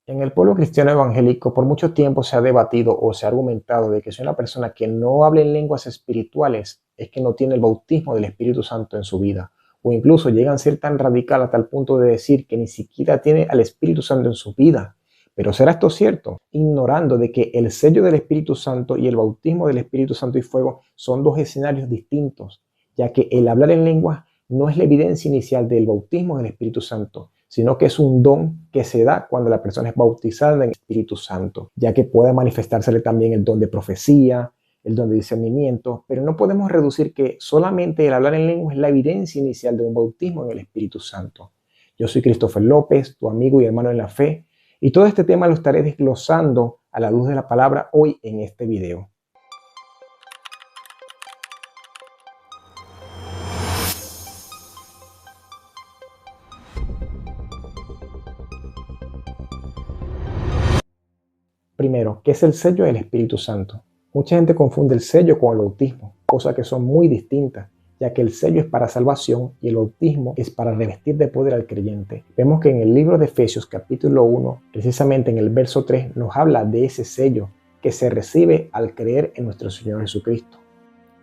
En el pueblo cristiano evangélico por mucho tiempo se ha debatido o se ha argumentado de que si una persona que no habla en lenguas espirituales es que no tiene el bautismo del Espíritu Santo en su vida. O incluso llegan a ser tan radical a tal punto de decir que ni siquiera tiene al Espíritu Santo en su vida. Pero ¿será esto cierto? Ignorando de que el sello del Espíritu Santo y el bautismo del Espíritu Santo y fuego son dos escenarios distintos, ya que el hablar en lenguas no es la evidencia inicial del bautismo del Espíritu Santo, sino que es un don que se da cuando la persona es bautizada en el Espíritu Santo, ya que puede manifestársele también el don de profecía, el don de discernimiento, pero no podemos reducir que solamente el hablar en lengua es la evidencia inicial de un bautismo en el Espíritu Santo. Yo soy Christopher López, tu amigo y hermano en la fe, y todo este tema lo estaré desglosando a la luz de la palabra hoy en este video. Primero, ¿qué es el sello del Espíritu Santo? Mucha gente confunde el sello con el bautismo, cosas que son muy distintas, ya que el sello es para salvación y el bautismo es para revestir de poder al creyente. Vemos que en el libro de Efesios capítulo 1, precisamente en el verso 3, nos habla de ese sello que se recibe al creer en nuestro Señor Jesucristo.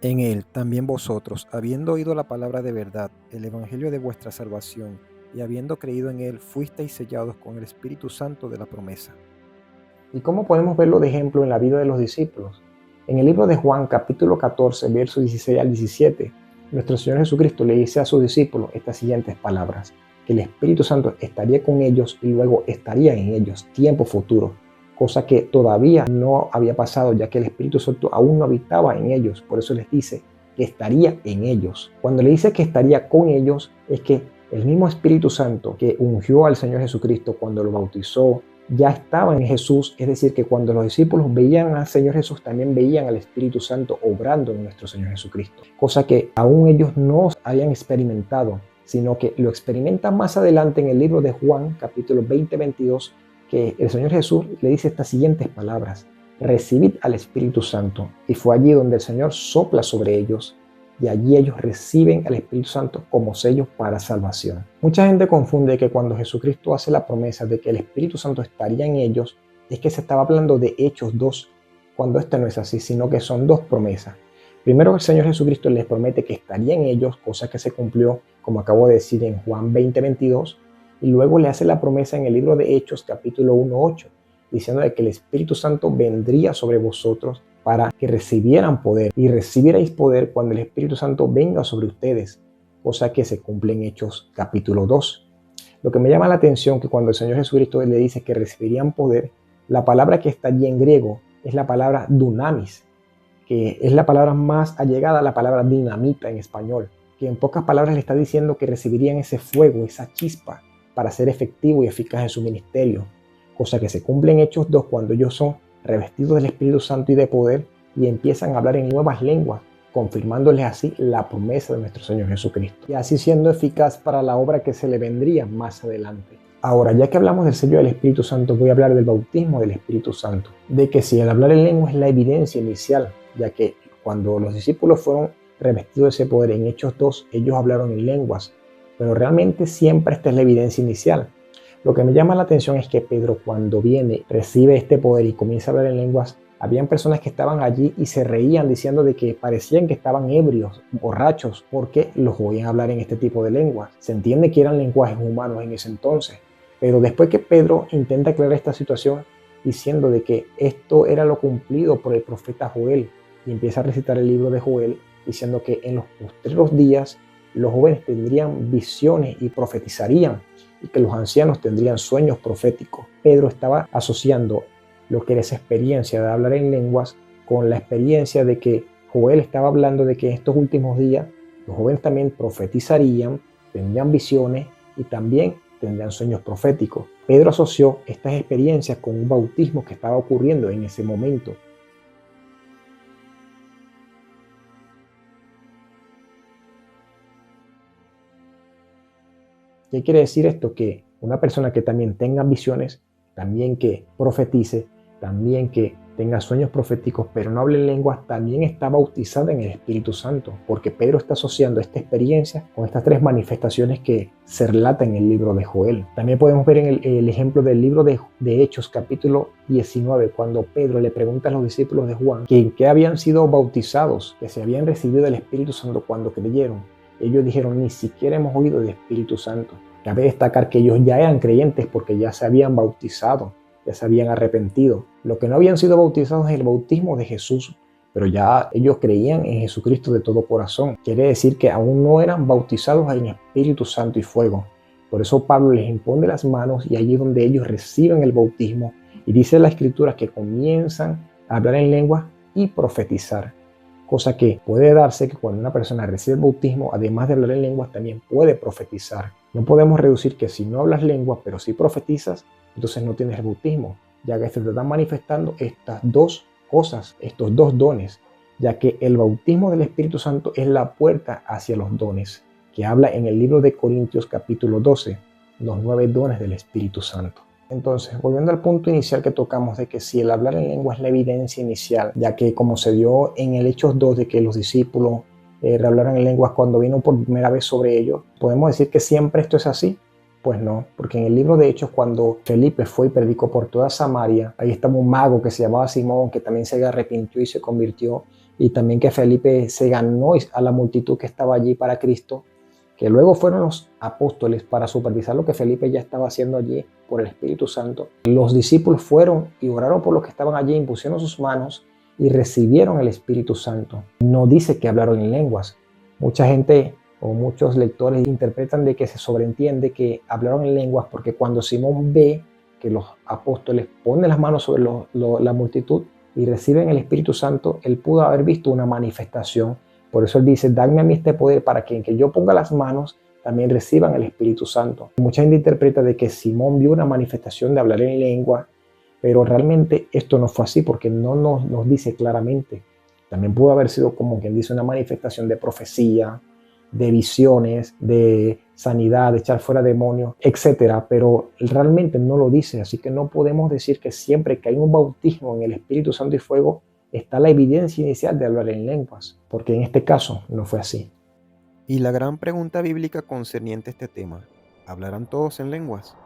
En él también vosotros, habiendo oído la palabra de verdad, el evangelio de vuestra salvación, y habiendo creído en él, fuisteis sellados con el Espíritu Santo de la promesa. ¿Y cómo podemos verlo de ejemplo en la vida de los discípulos? En el libro de Juan capítulo 14, versos 16 al 17, nuestro Señor Jesucristo le dice a sus discípulos estas siguientes palabras, que el Espíritu Santo estaría con ellos y luego estaría en ellos, tiempo futuro, cosa que todavía no había pasado, ya que el Espíritu Santo aún no habitaba en ellos, por eso les dice que estaría en ellos. Cuando le dice que estaría con ellos, es que el mismo Espíritu Santo que ungió al Señor Jesucristo cuando lo bautizó, ya estaba en Jesús, es decir, que cuando los discípulos veían al Señor Jesús, también veían al Espíritu Santo obrando en nuestro Señor Jesucristo, cosa que aún ellos no habían experimentado, sino que lo experimentan más adelante en el libro de Juan, capítulo 20-22, que el Señor Jesús le dice estas siguientes palabras: recibid al Espíritu Santo. Y fue allí donde el Señor sopla sobre ellos, y allí ellos reciben al Espíritu Santo como sello para salvación. Mucha gente confunde que cuando Jesucristo hace la promesa de que el Espíritu Santo estaría en ellos, es que se estaba hablando de Hechos 2, cuando esto no es así, sino que son dos promesas. Primero, el Señor Jesucristo les promete que estaría en ellos, cosa que se cumplió, como acabo de decir, en Juan 20-22, y luego le hace la promesa en el libro de Hechos, capítulo 1-8, diciendo que el Espíritu Santo vendría sobre vosotros para que recibieran poder, y recibierais poder cuando el Espíritu Santo venga sobre ustedes, cosa que se cumple en Hechos capítulo 2. Lo que me llama la atención que cuando el Señor Jesucristo le dice que recibirían poder, la palabra que está allí en griego es la palabra dunamis, que es la palabra más allegada a la palabra dinamita en español, que en pocas palabras le está diciendo que recibirían ese fuego, esa chispa, para ser efectivo y eficaz en su ministerio, cosa que se cumple en Hechos 2 cuando ellos son revestidos del Espíritu Santo y de poder y empiezan a hablar en nuevas lenguas, confirmándoles así la promesa de nuestro Señor Jesucristo, y así siendo eficaz para la obra que se le vendría más adelante. Ahora, ya que hablamos del sello del Espíritu Santo, voy a hablar del bautismo del Espíritu Santo, de que si el hablar en lengua es la evidencia inicial, ya que cuando los discípulos fueron revestidos de ese poder en Hechos 2, ellos hablaron en lenguas, pero realmente siempre esta es la evidencia inicial. Lo que me llama la atención es que Pedro, cuando viene, recibe este poder y comienza a hablar en lenguas, habían personas que estaban allí y se reían diciendo de que parecían que estaban ebrios, borrachos, porque los oían hablar en este tipo de lenguas. Se entiende que eran lenguajes humanos en ese entonces, pero después que Pedro intenta aclarar esta situación diciendo de que esto era lo cumplido por el profeta Joel, y empieza a recitar el libro de Joel diciendo que en los postreros días los jóvenes tendrían visiones y profetizarían, y que los ancianos tendrían sueños proféticos. Pedro estaba asociando lo que era esa experiencia de hablar en lenguas con la experiencia de que Joel estaba hablando de que en estos últimos días los jóvenes también profetizarían, tendrían visiones y también tendrían sueños proféticos. Pedro asoció estas experiencias con un bautismo que estaba ocurriendo en ese momento. ¿Qué quiere decir esto? Que una persona que también tenga visiones, también que profetice, también que tenga sueños proféticos, pero no hable en lenguas, también está bautizada en el Espíritu Santo, porque Pedro está asociando esta experiencia con estas tres manifestaciones que se relatan en el libro de Joel. También podemos ver en el ejemplo del libro de Hechos, capítulo 19, cuando Pedro le pregunta a los discípulos de Juan que en qué habían sido bautizados, que se habían recibido el Espíritu Santo cuando creyeron. Ellos dijeron, ni siquiera hemos oído del Espíritu Santo. Cabe destacar que ellos ya eran creyentes porque ya se habían bautizado, ya se habían arrepentido. Lo que no habían sido bautizados es el bautismo de Jesús, pero ya ellos creían en Jesucristo de todo corazón. Quiere decir que aún no eran bautizados en Espíritu Santo y fuego. Por eso Pablo les impone las manos y allí es donde ellos reciben el bautismo. Y dice la Escritura que comienzan a hablar en lenguas y profetizar. Cosa que puede darse que cuando una persona recibe el bautismo, además de hablar en lenguas, también puede profetizar. No podemos reducir que si no hablas lenguas, pero sí profetizas, entonces no tienes el bautismo, ya que se te están manifestando estas dos cosas, estos dos dones, ya que el bautismo del Espíritu Santo es la puerta hacia los dones, que habla en el libro de Corintios capítulo 12, los 9 dones del Espíritu Santo. Entonces, volviendo al punto inicial que tocamos de que si el hablar en lengua es la evidencia inicial, ya que como se dio en el Hechos 2 de que los discípulos hablaron en lenguas cuando vino por primera vez sobre ellos, ¿podemos decir que siempre esto es así? Pues no, porque en el libro de Hechos, cuando Felipe fue y predicó por toda Samaria, ahí estaba un mago que se llamaba Simón, que también se arrepintió y se convirtió, y también que Felipe se ganó a la multitud que estaba allí para Cristo, que luego fueron los apóstoles para supervisar lo que Felipe ya estaba haciendo allí por el Espíritu Santo. Los discípulos fueron y oraron por los que estaban allí, impusieron sus manos y recibieron el Espíritu Santo. No dice que hablaron en lenguas. Mucha gente o muchos lectores interpretan de que se sobreentiende que hablaron en lenguas porque cuando Simón ve que los apóstoles ponen las manos sobre la multitud y reciben el Espíritu Santo, él pudo haber visto una manifestación. Por eso él dice, dadme a mí este poder para que en que yo ponga las manos también reciban el Espíritu Santo. Mucha gente interpreta de que Simón vio una manifestación de hablar en lengua, pero realmente esto no fue así porque no nos dice claramente. También pudo haber sido como quien dice una manifestación de profecía, de visiones, de sanidad, de echar fuera demonios, etcétera, pero realmente no lo dice, así que no podemos decir que siempre que hay un bautismo en el Espíritu Santo y fuego está la evidencia inicial de hablar en lenguas, porque en este caso no fue así. Y la gran pregunta bíblica concerniente a este tema, ¿hablarán todos en lenguas?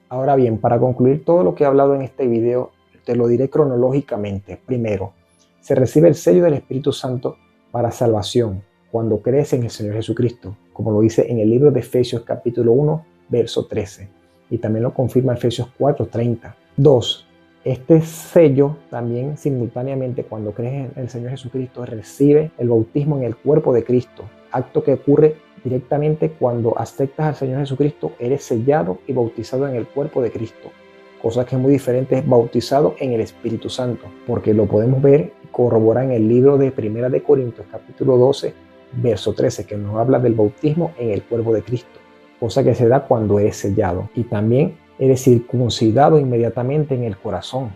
Ahora bien, para concluir todo lo que he hablado en este video, te lo diré cronológicamente. Primero, se recibe el sello del Espíritu Santo para salvación cuando crees en el Señor Jesucristo, como lo dice en el libro de Efesios capítulo 1, verso 13, y también lo confirma Efesios 4:30. 2. Este sello también simultáneamente cuando crees en el Señor Jesucristo recibe el bautismo en el cuerpo de Cristo, acto que ocurre directamente cuando aceptas al Señor Jesucristo, eres sellado y bautizado en el cuerpo de Cristo. Cosa que es muy diferente es bautizado en el Espíritu Santo, porque lo podemos ver y corroborar en el libro de Primera de Corintios, capítulo 12, verso 13, que nos habla del bautismo en el cuerpo de Cristo, cosa que se da cuando eres sellado. Y también eres circuncidado inmediatamente en el corazón.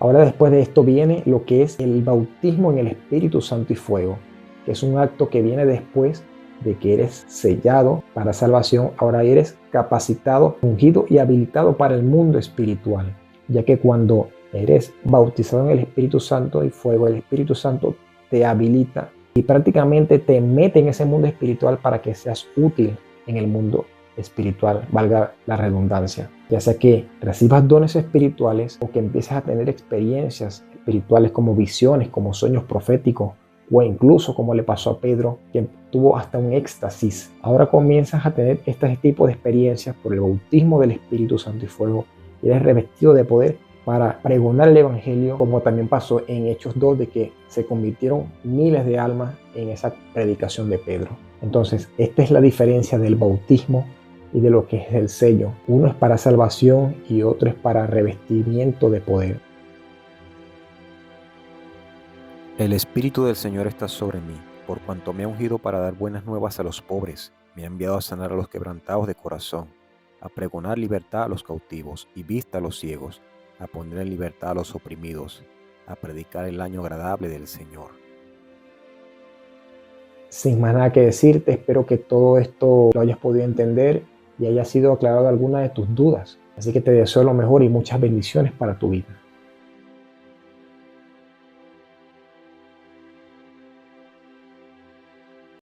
Ahora después de esto viene lo que es el bautismo en el Espíritu Santo y fuego, que es un acto que viene después de que eres sellado para salvación. Ahora eres capacitado, ungido y habilitado para el mundo espiritual, ya que cuando eres bautizado en el Espíritu Santo y fuego, el Espíritu Santo te habilita y prácticamente te mete en ese mundo espiritual para que seas útil en el mundo espiritual, valga la redundancia, ya sea que recibas dones espirituales o que empieces a tener experiencias espirituales como visiones, como sueños proféticos, o incluso como le pasó a Pedro, que tuvo hasta un éxtasis. Ahora comienzas a tener este tipo de experiencias por el bautismo del Espíritu Santo y fuego y eres revestido de poder para pregonar el Evangelio, como también pasó en Hechos 2, de que se convirtieron miles de almas en esa predicación de Pedro. Entonces, esta es la diferencia del bautismo y de lo que es el sello. Uno es para salvación y otro es para revestimiento de poder. El Espíritu del Señor está sobre mí, por cuanto me ha ungido para dar buenas nuevas a los pobres, me ha enviado a sanar a los quebrantados de corazón, a pregonar libertad a los cautivos y vista a los ciegos, a poner en libertad a los oprimidos, a predicar el año agradable del Señor. Sin más nada que decirte, espero que todo esto lo hayas podido entender y haya sido aclarado alguna de tus dudas. Así que te deseo lo mejor y muchas bendiciones para tu vida.